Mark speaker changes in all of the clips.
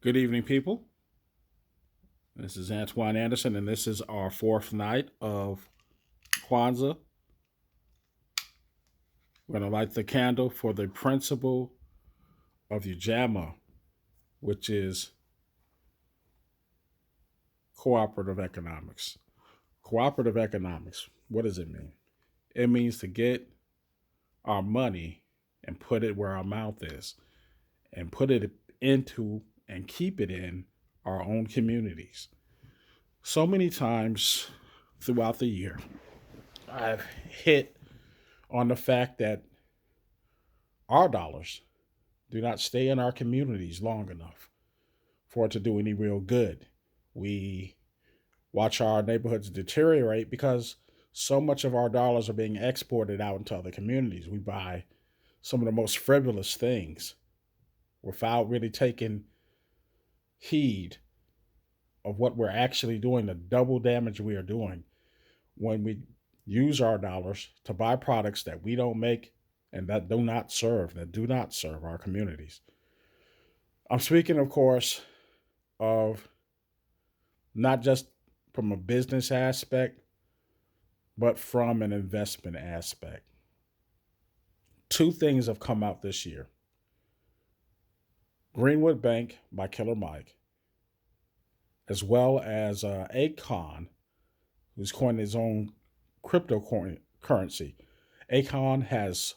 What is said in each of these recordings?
Speaker 1: Good evening, people. This is Antoine Anderson, and this is our fourth night of Kwanza. We're going to light the candle for the principle of Ujamaa, which is cooperative economics. Cooperative economics, what does it mean? It means to get our money and put it where our mouth is and put it into and keep it in our own communities. So many times throughout the year, I've hit on the fact that our dollars do not stay in our communities long enough for it to do any real good. We watch our neighborhoods deteriorate because so much of our dollars are being exported out into other communities. We buy some of the most frivolous things without really taking heed of what we're actually doing, the double damage we are doing when we use our dollars to buy products that we don't make and that do not serve our communities. I'm speaking, of course, of not just from a business aspect, but from an investment aspect. Two things have come out this year: Greenwood Bank by Killer Mike, as well as Akon, who's coined his own cryptocurrency. Akon has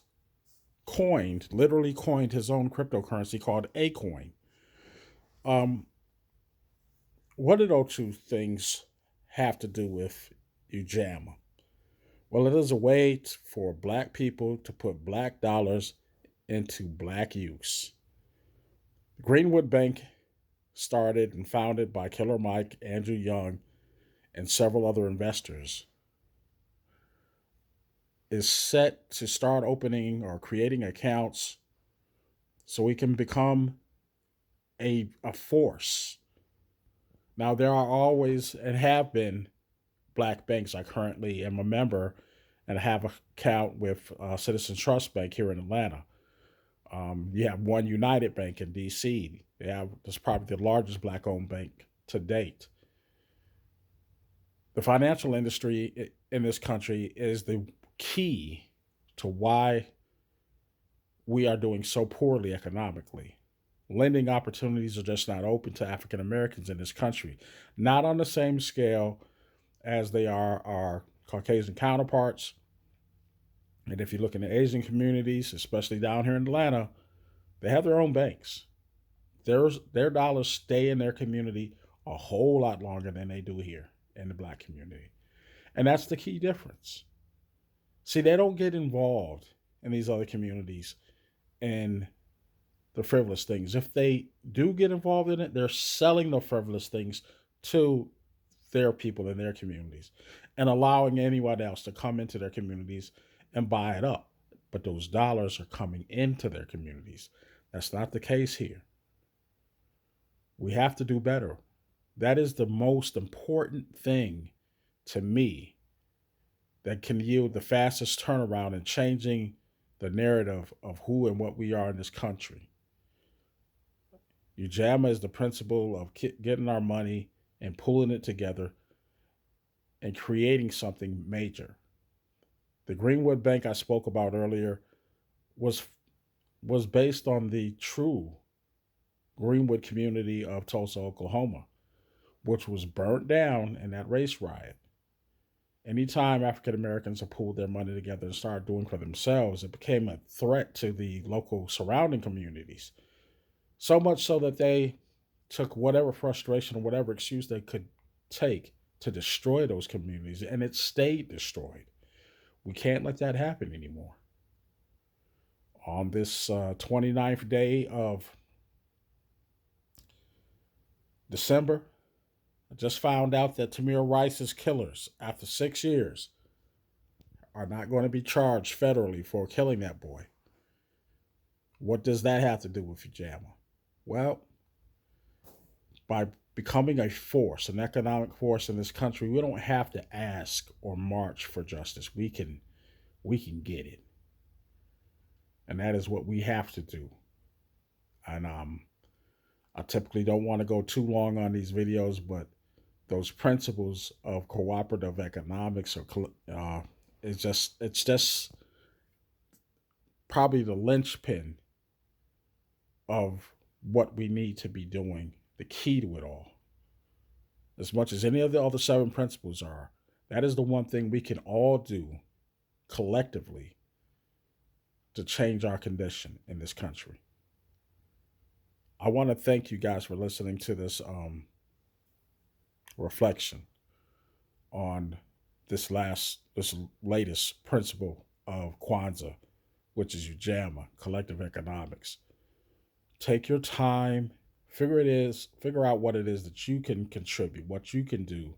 Speaker 1: literally coined his own cryptocurrency called Acoin. Um, what do those two things have to do with Ujamaa? Well, it is a way for black people to put black dollars into black use. Greenwood Bank, started and founded by Killer Mike, Andrew Young, and several other investors, is set to start opening or creating accounts so we can become a force. Now, there are always and have been black banks. I currently am a member and I have an account with Citizen Trust Bank here in Atlanta. You have One United Bank in D.C. That's probably the largest black-owned bank to date. The financial industry in this country is the key to why we are doing so poorly economically. Lending opportunities are just not open to African Americans in this country, not on the same scale as they are our Caucasian counterparts. And if you look in the Asian communities, especially down here in Atlanta, they have their own banks. Their dollars stay in their community a whole lot longer than they do here in the black community. And that's the key difference. See, they don't get involved in these other communities in the frivolous things. If they do get involved in it, they're selling the frivolous things to their people in their communities and allowing anyone else to come into their communities and buy it up. But those dollars are coming into their communities. That's not the case here. We have to do better. That is the most important thing to me that can yield the fastest turnaround in changing the narrative of who and what we are in this country. Ujamaa is the principle of getting our money and pulling it together and creating something major. The Greenwood Bank I spoke about earlier was was based on the true Greenwood community of Tulsa, Oklahoma, which was burnt down in that race riot. Anytime African Americans have pulled their money together and started doing for themselves, it became a threat to the local surrounding communities. So much so that they took whatever frustration or whatever excuse they could take to destroy those communities, and it stayed destroyed. We can't let that happen anymore. On this 29th day of December, I just found out that Tamir Rice's killers, after 6 years, are not going to be charged federally for killing that boy. What does that have to do with Ujamaa? Well, by becoming a force, an economic force in this country, we don't have to ask or march for justice. We can get it, and that is what we have to do. And I typically don't want to go too long on these videos, but those principles of cooperative economics it's just probably the linchpin of what we need to be doing, the key to it all. As much as any of the other seven principles are, that is the one thing we can all do collectively to change our condition in this country. I want to thank you guys for listening to this reflection on this latest principle of Kwanza, which is Ujamaa, collective economics. Take your time, figure out what it is that you can contribute, what you can do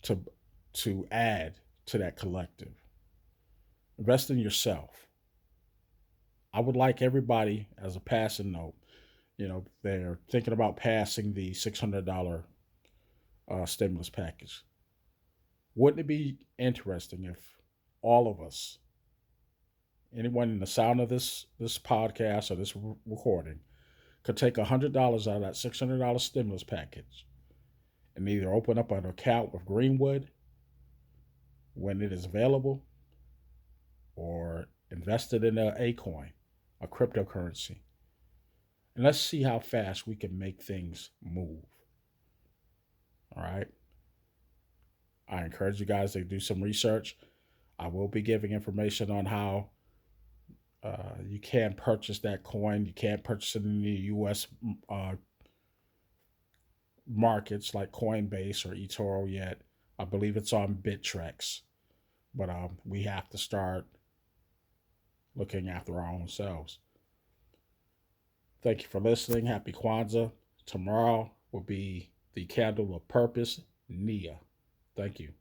Speaker 1: to add to that collective. Invest in yourself. I would like everybody, as a passing note, they're thinking about passing the $600 stimulus package. Wouldn't it be interesting if all of us, anyone in the sound of this podcast or this recording, could take $100 out of that $600 stimulus package and either open up an account with Greenwood when it is available, or invest it in a coin, a cryptocurrency, and let's see how fast we can make things move. All right. I encourage you guys to do some research. I will be giving information on how you can purchase that coin. You can't purchase it in the U.S. Uh, markets like Coinbase or eToro yet. I believe it's on Bittrex, but we have to start looking after our own selves. Thank you for listening. Happy Kwanzaa. Tomorrow will be the candle of purpose, Nia. Thank you.